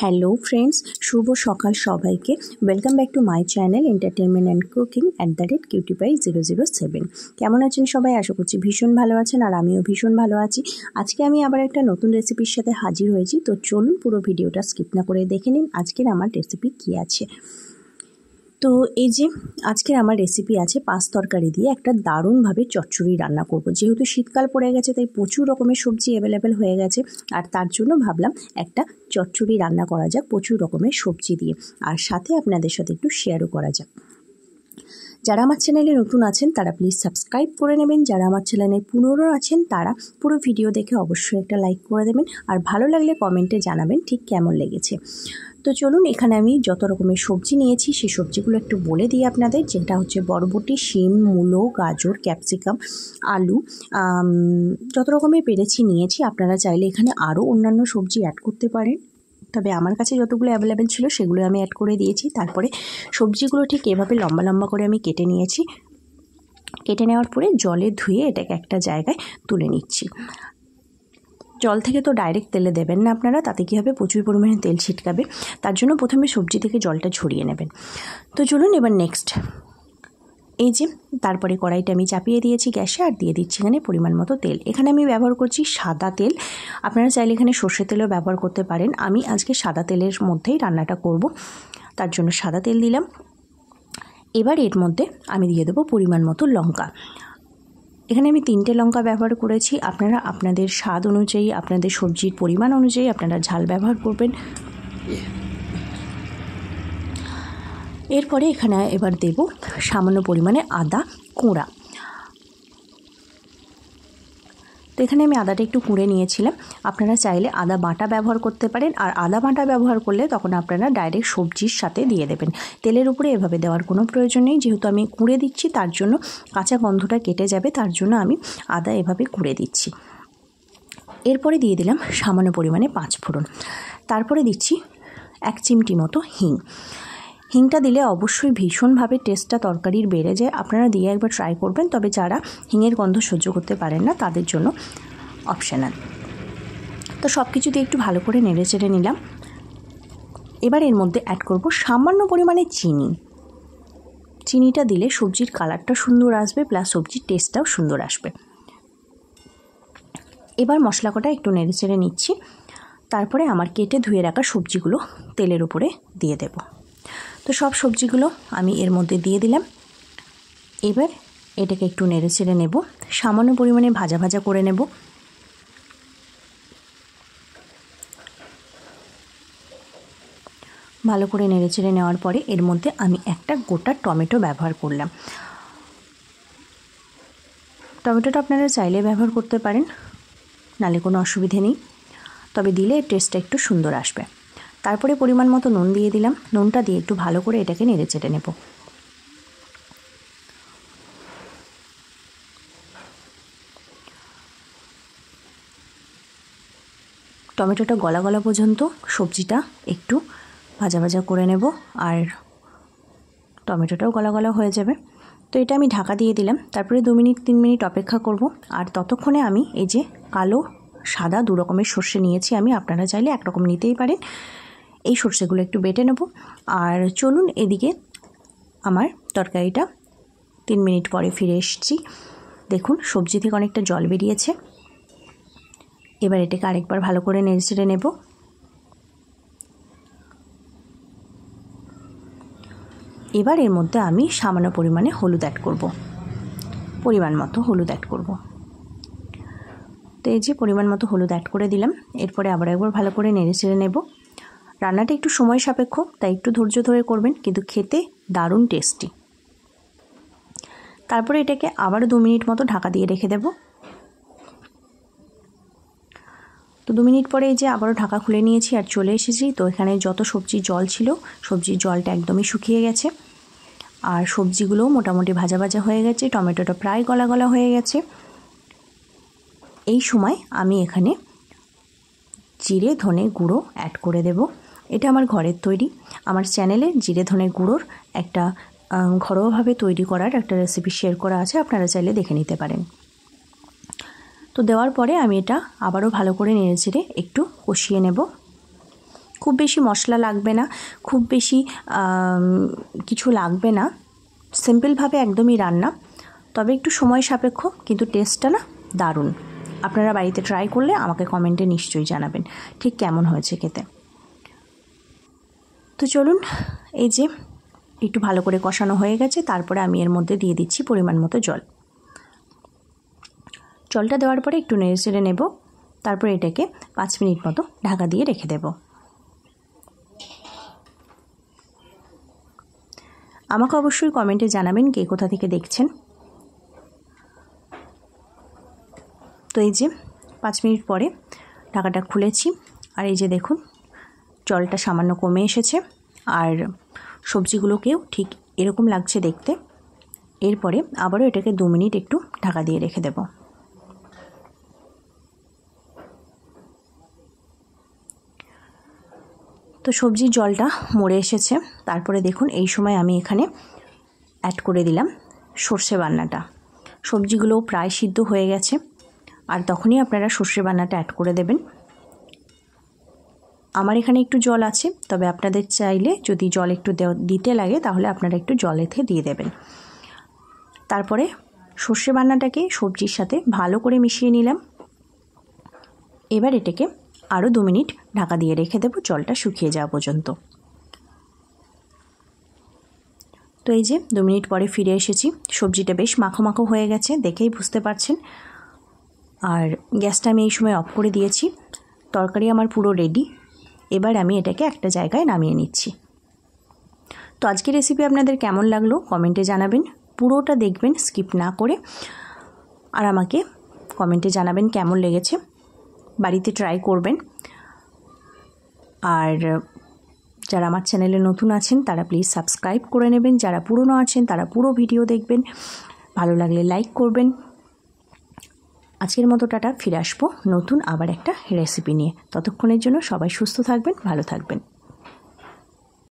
Hello friends, শুভ সকাল সবাইকে। Welcome back to my channel entertainment and cooking @cutie5 007। কেমন আছেন সবাই? আশা করছি ভীষণ ভালো আছেন, আর আমিও ভীষণ ভালো আছি। আজকে আমি আবার একটা নতুন রেসিপির সাথে হাজির হয়েছি। তো চলুন পুরো ভিডিওটা স্কিপ না করে দেখে নিন আজকের আমার রেসিপি কী আছে। তো এই যে আজকের আমার রেসিপি আছে পাঁচ তরকারি দিয়ে একটা দারুণভাবে চচ্চড়ি রান্না করব। যেহেতু শীতকাল পড়ে গেছে তাই প্রচুর রকমের সবজি অ্যাভেলেবেল হয়ে গেছে, আর তার জন্য ভাবলাম একটা চচ্চড়ি রান্না করা যাক প্রচুর রকমের সবজি দিয়ে, আর সাথে আপনাদের সাথে একটু শেয়ারও করা যাক। যারা আমার চ্যানেলে নতুন আছেন তারা প্লিজ সাবস্ক্রাইব করে নেবেন, যারা আমার চ্যানেলে পুরনো আছেন তারা পুরো ভিডিও দেখে অবশ্যই একটা লাইক করে দেবেন, আর ভালো লাগলে কমেন্টে জানাবেন ঠিক কেমন লেগেছে। তো চলুন, এখানে আমি যত রকমের সবজি নিয়েছি সেই সবজিগুলো একটু বলে দিই আপনাদের। যেটা হচ্ছে বরবটি, শিম, মূলো, গাজর, ক্যাপসিকাম, আলু, যত রকমের পেরেছি নিয়েছি। আপনারা চাইলে এখানে আরও অন্যান্য সবজি অ্যাড করতে পারেন, তবে আমার কাছে যতগুলো অ্যাভেলেবেল ছিল সেগুলো আমি অ্যাড করে দিয়েছি। তারপরে সবজিগুলো ঠিক এভাবে লম্বা লম্বা করে আমি কেটে নিয়েছি। কেটে নেওয়ার পরে জলে ধুয়ে এটাকে একটা জায়গায় তুলে নিচ্ছি। জল থেকে তো ডাইরেক্ট তেলে দেবেন না আপনারা, তাতে কী হবে প্রচুর পরিমাণে তেল ছিটকাবে। তার জন্য প্রথমে সবজি থেকে জলটা ঝরিয়ে নেবেন। তো চলুন এবার নেক্সট, এই যে তারপরে কড়াইটা আমি চাপিয়ে দিয়েছি গ্যাসে, আর দিয়ে দিচ্ছি এখানে পরিমাণ মতো তেল। এখানে আমি ব্যবহার করছি সাদা তেল, আপনারা চাইলে এখানে সর্ষে তেলও ব্যবহার করতে পারেন। আমি আজকে সাদা তেলের মধ্যেই রান্নাটা করব, তার জন্য সাদা তেল দিলাম। এবার এর মধ্যে আমি দিয়ে দেবো পরিমাণ মতো লঙ্কা। এখানে আমি 3টে লঙ্কা ব্যবহার করেছি। আপনারা আপনাদের স্বাদ অনুযায়ী, আপনাদের সবজির পরিমাণ অনুযায়ী আপনারা ঝাল ব্যবহার করবেন। এরপরে এখানে এবার দেব সামান্য পরিমাণে আদা কোঁড়া। তো এখানে আমি আদাটা একটু কুঁড়ে নিয়েছিলাম। আপনারা চাইলে আদা বাটা ব্যবহার করতে পারেন, আর আদা বাটা ব্যবহার করলে তখন আপনারা ডাইরেক্ট সবজির সাথে দিয়ে দেবেন। তেলের উপরে এভাবে দেওয়ার কোনো প্রয়োজন নেই, যেহেতু আমি কুঁড়ে দিচ্ছি তার জন্য কাঁচা গন্ধটা কেটে যাবে, তার জন্য আমি আদা এভাবে কুঁড়ে দিচ্ছি। এরপরে দিয়ে দিলাম সামান্য পরিমাণে 5 ফোড়ন। তারপরে দিচ্ছি 1 চিমটি মতো হিং। হিংটা দিলে অবশ্যই ভীষণভাবে টেস্টটা তরকারির বেড়ে যায়। আপনারা দিয়ে একবার ট্রাই করবেন, তবে যারা হিঙের গন্ধ সহ্য করতে পারেন না তাদের জন্য অপশনাল। তো সব কিছু দিয়ে একটু ভালো করে নেড়ে চেড়ে নিলাম। এবার এর মধ্যে অ্যাড করব সামান্য পরিমাণে চিনি। চিনিটা দিলে সবজির কালারটা সুন্দর আসবে, প্লাস সবজির টেস্টটাও সুন্দর আসবে। এবার মশলা কটা একটু নেড়ে চেড়ে নিচ্ছি। তারপরে আমার কেটে ধুয়ে রাখা সবজিগুলো তেলের উপরে দিয়ে দেব। তো সব সবজিগুলো আমি এর মধ্যে দিয়ে দিলাম। এবার এটাকে একটু নেড়ে চেড়ে নেব, সামান্য পরিমাণে ভাজা ভাজা করে নেব। ভালো করে নেড়ে চেড়ে নেওয়ার পরে এর মধ্যে আমি একটা গোটা টমেটো ব্যবহার করলাম। টমেটোটা আপনারা চাইলে ব্যবহার করতে পারেন, নালে কোনো অসুবিধে নেই, তবে দিলে টেস্টটা একটু সুন্দর আসবে। তারপরে পরিমাণ মতো নুন দিয়ে দিলাম। নুনটা দিয়ে একটু ভালো করে এটাকে নেড়ে চেড়ে নেব। টমেটোটা গলা গলা পর্যন্ত সবজিটা একটু ভাজা ভাজা করে নেব, আর টমেটোটাও গলা গলা হয়ে যাবে। তো এটা আমি ঢাকা দিয়ে দিলাম। তারপরে 2 মিনিট 3 মিনিট অপেক্ষা করব, আর ততক্ষণে আমি এই যে কালো সাদা 2 রকমের সর্ষে নিয়েছি আমি, আপনারা চাইলে একরকম নিতেই পারেন। এই সর্ষেগুলো একটু বেটে নেব। আর চলুন এদিকে আমার তরকারিটা 3 মিনিট পরে ফিরে এসেছি। দেখুন সবজি থেকে অনেকটা জল বেরিয়েছে। এবার এটাকে আরেকবার ভালো করে নেড়ে চেড়ে নেব। এবার এর মধ্যে আমি সামান্য পরিমাণে হলুদ অ্যাড করব, পরিমাণ মতো হলুদ অ্যাড করব। তো এই যে পরিমাণ মতো হলুদ অ্যাড করে দিলাম। এরপরে আবার একবার ভালো করে নেড়ে চেড়ে নেব। রান্নাটা একটু সময় সাপেক্ষ, তাই একটু ধৈর্য ধরে করবেন, কিন্তু খেতে দারুণ টেস্টি। তারপরে এটাকে আবারও 2 মিনিট মতো ঢাকা দিয়ে রেখে দেব। তো 2 মিনিট পরে এই যে আবারও ঢাকা খুলে নিয়েছি আর চলে এসেছি। তো এখানে যত সবজির জল ছিল, সবজির জলটা একদমই শুকিয়ে গেছে, আর সবজিগুলোও মোটামুটি ভাজা ভাজা হয়ে গেছে। টমেটোটা প্রায় গলা গলা হয়ে গেছে। এই সময় আমি এখানে জিরে ধনে গুঁড়ো অ্যাড করে দেব। এটা আমার ঘরের তৈরি। আমার চ্যানেলে জিরে ধনে গুঁড়োর একটা ঘরোয়াভাবে তৈরি করার একটা রেসিপি শেয়ার করা আছে, আপনারা চাইলে দেখে নিতে পারেন। তো দেওয়ার পরে আমি এটা আবারও ভালো করে নেড়ে চেড়ে একটু কষিয়ে নেব। খুব বেশি মশলা লাগবে না, খুব বেশি কিছু লাগবে না, সিম্পলভাবে একদমই রান্না, তবে একটু সময় সাপেক্ষ, কিন্তু টেস্টটা না দারুণ। আপনারা বাড়িতে ট্রাই করলে আমাকে কমেন্টে নিশ্চয়ই জানাবেন ঠিক কেমন হয়েছে খেতে। তো চলুন, এই যে একটু ভালো করে কষানো হয়ে গেছে, তারপরে আমি এর মধ্যে দিয়ে দিচ্ছি পরিমাণ মতো জল। জলটা দেওয়ার পরে একটু নেড়ে চেড়ে নেব, তারপরে এটাকে 5 মিনিট মতো ঢাকা দিয়ে রেখে দেব। আমাকে অবশ্যই কমেন্টে জানাবেন কে কোথা থেকে দেখছেন। তো এই যে 5 মিনিট পরে ঢাকাটা খুলেছি, আর এই যে দেখুন জলটা সামান্য কমে এসেছে, আর সবজিগুলোকেও ঠিক এরকম লাগছে দেখতে। এরপরে আবারও এটাকে 2 মিনিট একটু ঢাকা দিয়ে রেখে দেব। তো সবজির জলটা মরে এসেছে, তারপরে দেখুন এই সময় আমি এখানে অ্যাড করে দিলাম সর্ষে বান্নাটা। সবজিগুলো প্রায় সিদ্ধ হয়ে গেছে, আর তখনই আপনারা সর্ষে বান্নাটা অ্যাড করে দেবেন। আমার এখানে একটু জল আছে, তবে আপনাদের চাইলে যদি জল একটু দিতে লাগে তাহলে আপনারা একটু জল এতে দিয়ে দেবেন। তারপরে সর্ষে বান্নাটাকে সবজির সাথে ভালো করে মিশিয়ে নিলাম। এবার এটাকে আরও 2 মিনিট ঢাকা দিয়ে রেখে দেব, জলটা শুকিয়ে যাওয়া পর্যন্ত। তো এই যে 2 মিনিট পরে ফিরে এসেছি, সবজিটা বেশ মাখো মাখো হয়ে গেছে, দেখেই বুঝতে পারছেন। আর গ্যাসটা আমি এই সময় অফ করে দিয়েছি। তরকারি আমার পুরো রেডি। এবার আমি এটাকে একটা জায়গায় নামিয়ে নিচ্ছি। তো আজকের রেসিপি আপনাদের কেমন লাগলো কমেন্টে জানাবেন, পুরোটা দেখবেন স্কিপ না করে, আর আমাকে কমেন্টে জানাবেন কেমন লেগেছে। বাড়িতে ট্রাই করবেন। আর যারা আমার চ্যানেলে নতুন আছেন তারা প্লিজ সাবস্ক্রাইব করে নেবেন, যারা পুরনো আছেন তারা পুরো ভিডিও দেখবেন, ভালো লাগলে লাইক করবেন। আজকের মতো টাটা, ফিরে আসবো নতুন আবার একটা রেসিপি নিয়ে। ততক্ষণের জন্য সবাই সুস্থ থাকবেন, ভালো থাকবেন।